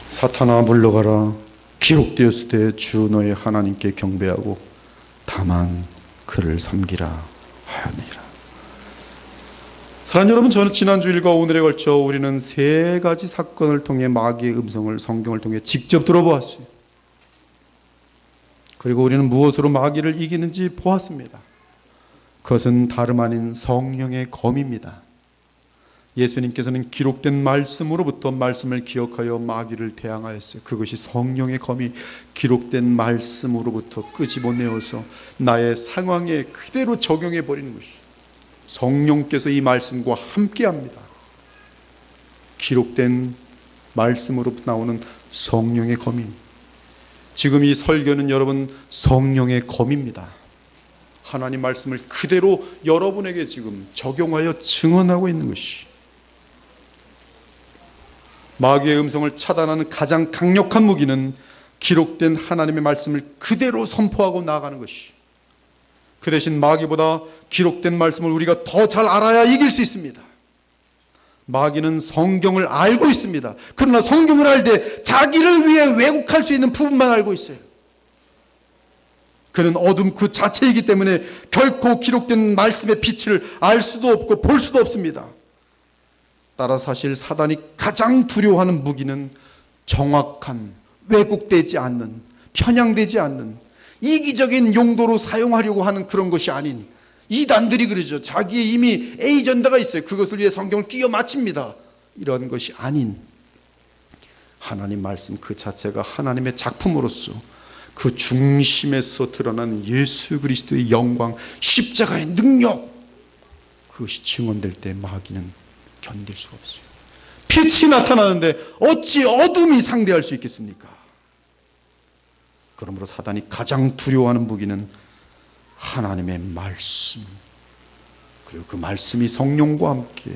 Speaker 1: 사탄아 물러가라. 기록되었을 때 주 너의 하나님께 경배하고 다만 그를 섬기라 하였느니라. 사랑하는 여러분, 저는 지난 주일과 오늘에 걸쳐 우리는 세 가지 사건을 통해 마귀의 음성을 성경을 통해 직접 들어보았어요. 그리고 우리는 무엇으로 마귀를 이기는지 보았습니다. 그것은 다름 아닌 성령의 검입니다. 예수님께서는 기록된 말씀으로부터 말씀을 기억하여 마귀를 대항하였어요. 그것이 성령의 검이 기록된 말씀으로부터 끄집어내어서 나의 상황에 그대로 적용해 버리는 것이. 성령께서 이 말씀과 함께합니다. 기록된 말씀으로부터 나오는 성령의 검이. 지금 이 설교는 여러분 성령의 검입니다. 하나님 말씀을 그대로 여러분에게 지금 적용하여 증언하고 있는 것이. 마귀의 음성을 차단하는 가장 강력한 무기는 기록된 하나님의 말씀을 그대로 선포하고 나아가는 것이. 그 대신 마귀보다 기록된 말씀을 우리가 더 잘 알아야 이길 수 있습니다. 마귀는 성경을 알고 있습니다. 그러나 성경을 알되 자기를 위해 왜곡할 수 있는 부분만 알고 있어요. 그는 어둠 그 자체이기 때문에 결코 기록된 말씀의 빛을 알 수도 없고 볼 수도 없습니다. 따라 사실 사단이 가장 두려워하는 무기는 정확한, 왜곡되지 않는, 편향되지 않는, 이기적인 용도로 사용하려고 하는 그런 것이 아닌, 이단들이 그러죠. 자기의 이미 에이전다가 있어요. 그것을 위해 성경을 끼워 맞춥니다. 이런 것이 아닌 하나님 말씀 그 자체가 하나님의 작품으로서 그 중심에서 드러나는 예수 그리스도의 영광, 십자가의 능력, 그것이 증언될 때 마귀는 견딜 수가 없어요. 빛이 나타나는데 어찌 어둠이 상대할 수 있겠습니까? 그러므로 사단이 가장 두려워하는 무기는 하나님의 말씀, 그리고 그 말씀이 성령과 함께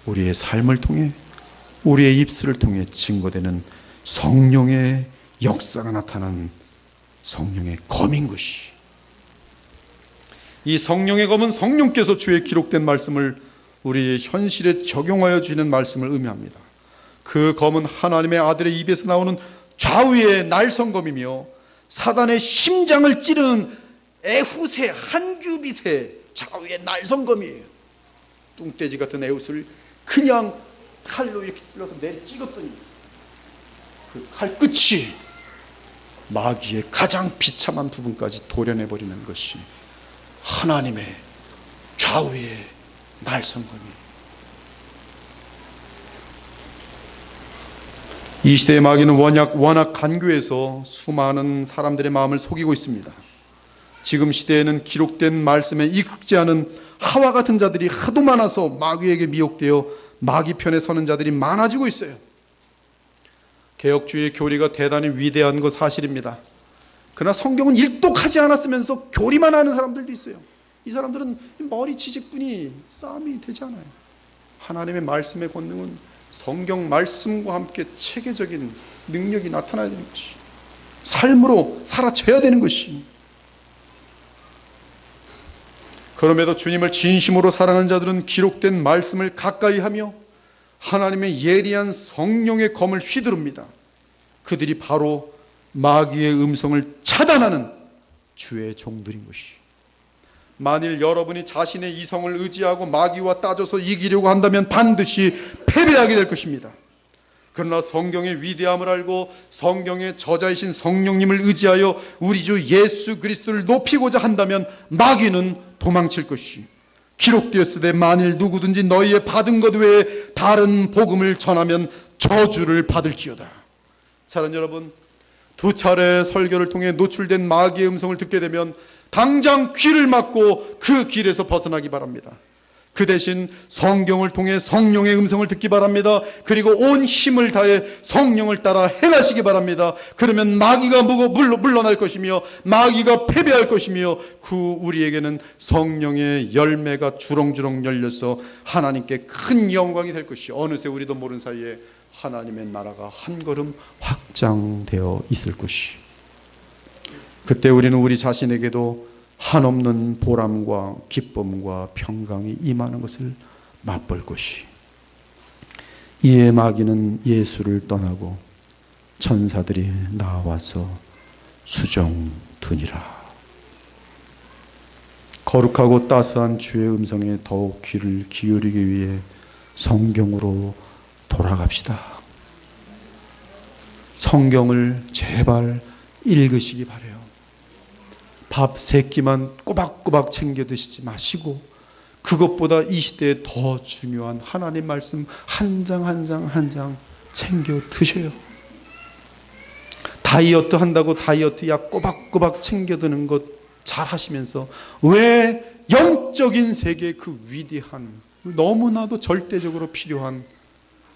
Speaker 1: 우리의 삶을 통해, 우리의 입술을 통해 증거되는 성령의 역사가 나타나는 성령의 검인 것이, 이 성령의 검은 성령께서 주의 기록된 말씀을 우리의 현실에 적용하여 주시는 말씀을 의미합니다. 그 검은 하나님의 아들의 입에서 나오는 좌우의 날성검이며 사단의 심장을 찌르는 에훗의 한규빗의 좌우의 날성검이에요. 뚱돼지 같은 에훗을 그냥 칼로 이렇게 찔러서 내리 찍었더니 그 칼 끝이 마귀의 가장 비참한 부분까지 도려내버리는 것이 하나님의 좌우의 날성검이에요. 이 시대의 마귀는 워낙 간교해서 수많은 사람들의 마음을 속이고 있습니다. 지금 시대에는 기록된 말씀에 익숙지 않은 하와 같은 자들이 하도 많아서 마귀에게 미혹되어 마귀 편에 서는 자들이 많아지고 있어요. 개혁주의 교리가 대단히 위대한 것 사실입니다. 그러나 성경은 일독하지 않았으면서 교리만 하는 사람들도 있어요. 이 사람들은 머리 지식뿐이 싸움이 되지 않아요. 하나님의 말씀의 권능은 성경 말씀과 함께 체계적인 능력이 나타나야 되는 것이, 삶으로 살아져야 되는 것이. 그럼에도 주님을 진심으로 사랑하는 자들은 기록된 말씀을 가까이 하며 하나님의 예리한 성령의 검을 휘두릅니다. 그들이 바로 마귀의 음성을 차단하는 주의 종들인 것이. 만일 여러분이 자신의 이성을 의지하고 마귀와 따져서 이기려고 한다면 반드시 패배하게 될 것입니다. 그러나 성경의 위대함을 알고 성경의 저자이신 성령님을 의지하여 우리 주 예수 그리스도를 높이고자 한다면 마귀는 도망칠 것이. 기록되었으되 만일 누구든지 너희의 받은 것 외에 다른 복음을 전하면 저주를 받을지어다. 사랑하는 여러분, 두 차례 설교를 통해 노출된 마귀의 음성을 듣게 되면 당장 귀를 막고 그 길에서 벗어나기 바랍니다. 그 대신 성경을 통해 성령의 음성을 듣기 바랍니다. 그리고 온 힘을 다해 성령을 따라 행하시기 바랍니다. 그러면 마귀가 물러날 것이며 마귀가 패배할 것이며 그 우리에게는 성령의 열매가 주렁주렁 열려서 하나님께 큰 영광이 될 것이, 어느새 우리도 모르는 사이에 하나님의 나라가 한 걸음 확장되어 있을 것이. 그때 우리는 우리 자신에게도 한없는 보람과 기쁨과 평강이 임하는 것을 맛볼 것이. 이에 마귀는 예수를 떠나고 천사들이 나와서 수정두니라. 거룩하고 따스한 주의 음성에 더욱 귀를 기울이기 위해 성경으로 돌아갑시다. 성경을 제발 읽으시기 바라요. 밥 3끼만 꼬박꼬박 챙겨 드시지 마시고 그것보다 이 시대에 더 중요한 하나님 말씀 한 장 한 장 한 장 챙겨 드셔요. 다이어트 한다고 다이어트 약 꼬박꼬박 챙겨 드는 것 잘 하시면서 왜 영적인 세계의 그 위대한, 너무나도 절대적으로 필요한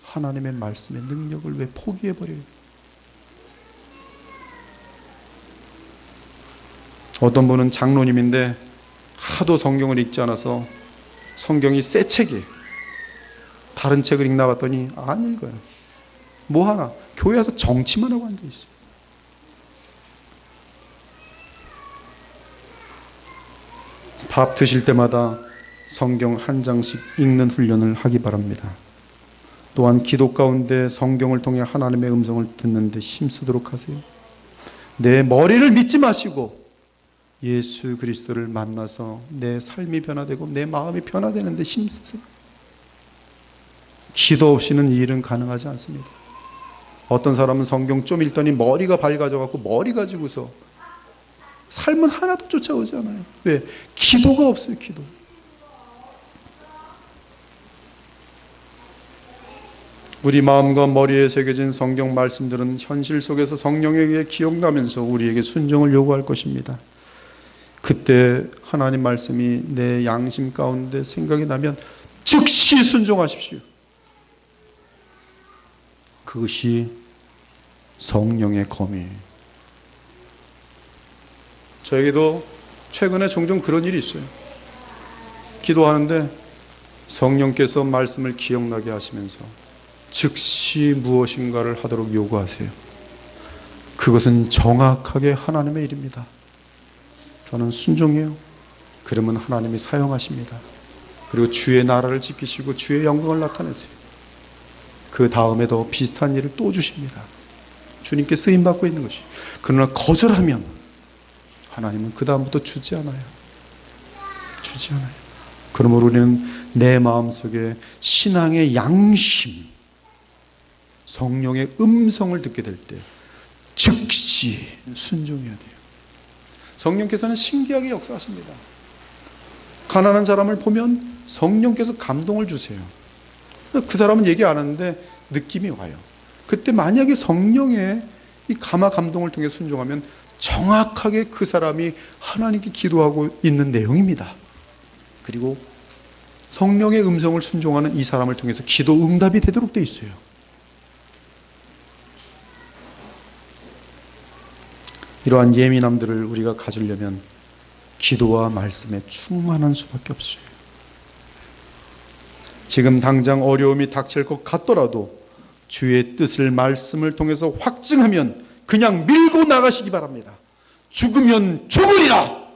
Speaker 1: 하나님의 말씀의 능력을 왜 포기해버려요? 어떤 분은 장로님인데 하도 성경을 읽지 않아서 성경이 새 책이에요. 다른 책을 읽나 봤더니 안 읽어요. 뭐 하나? 교회 와서 정치만 하고 앉아있어요. 밥 드실 때마다 성경 한 장씩 읽는 훈련을 하기 바랍니다. 또한 기도 가운데 성경을 통해 하나님의 음성을 듣는 데 힘쓰도록 하세요. 내 머리를 믿지 마시고 예수 그리스도를 만나서 내 삶이 변화되고 내 마음이 변화되는 데 힘쓰세요. 기도 없이는 이 일은 가능하지 않습니다. 어떤 사람은 성경 좀 읽더니 머리가 밝아져갖고 머리 가지고서 삶은 하나도 쫓아오지 않아요. 왜? 기도가 없어요. 기도. 우리 마음과 머리에 새겨진 성경 말씀들은 현실 속에서 성령에게 기억나면서 우리에게 순종을 요구할 것입니다. 그때 하나님 말씀이 내 양심 가운데 생각이 나면 즉시 순종하십시오. 그것이 성령의 검이에요. 저에게도 최근에 종종 그런 일이 있어요. 기도하는데 성령께서 말씀을 기억나게 하시면서 즉시 무엇인가를 하도록 요구하세요. 그것은 정확하게 하나님의 일입니다. 저는 순종해요. 그러면 하나님이 사용하십니다. 그리고 주의 나라를 지키시고 주의 영광을 나타내세요. 그 다음에도 비슷한 일을 또 주십니다. 주님께 쓰임받고 있는 것이. 그러나 거절하면 하나님은 그 다음부터 주지 않아요. 주지 않아요. 그러므로 우리는 내 마음속에 신앙의 양심, 성령의 음성을 듣게 될 때 즉시 순종해야 돼요. 성령께서는 신기하게 역사하십니다. 가난한 사람을 보면 성령께서 감동을 주세요. 그 사람은 얘기 안 하는데 느낌이 와요. 그때 만약에 성령의 이 감동을 통해 순종하면 정확하게 그 사람이 하나님께 기도하고 있는 내용입니다. 그리고 성령의 음성을 순종하는 이 사람을 통해서 기도 응답이 되도록 돼 있어요. 이러한 예민함들을 우리가 가지려면 기도와 말씀에 충만한 수밖에 없어요. 지금 당장 어려움이 닥칠 것 같더라도 주의 뜻을 말씀을 통해서 확증하면 그냥 밀고 나가시기 바랍니다. 죽으면 죽으리라.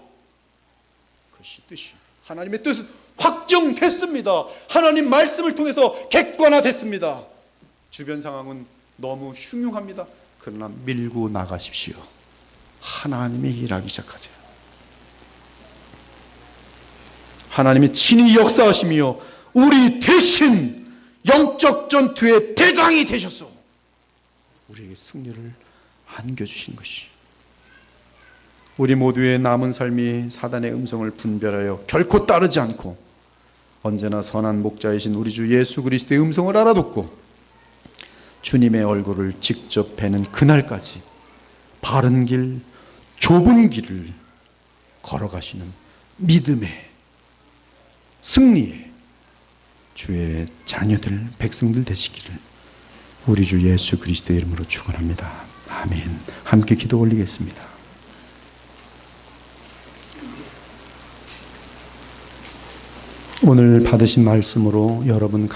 Speaker 1: 그것이 뜻이 하나님의 뜻은 확정됐습니다. 하나님 말씀을 통해서 객관화됐습니다. 주변 상황은 너무 흉흉합니다. 그러나 밀고 나가십시오. 하나님이 일하기 시작하세요. 하나님이 친히 역사하시며 우리 대신 영적 전투의 대장이 되셔서 우리에게 승리를 안겨주신 것이, 우리 모두의 남은 삶이 사단의 음성을 분별하여 결코 따르지 않고 언제나 선한 목자이신 우리 주 예수 그리스도의 음성을 알아듣고 주님의 얼굴을 직접 뵈는 그날까지 바른 길, 좁은 길을 걸어가시는 믿음의, 승리의 주의 자녀들, 백성들 되시기를 우리 주 예수 그리스도의 이름으로 축원합니다. 아멘. 함께 기도 올리겠습니다. 오늘 받으신 말씀으로 여러분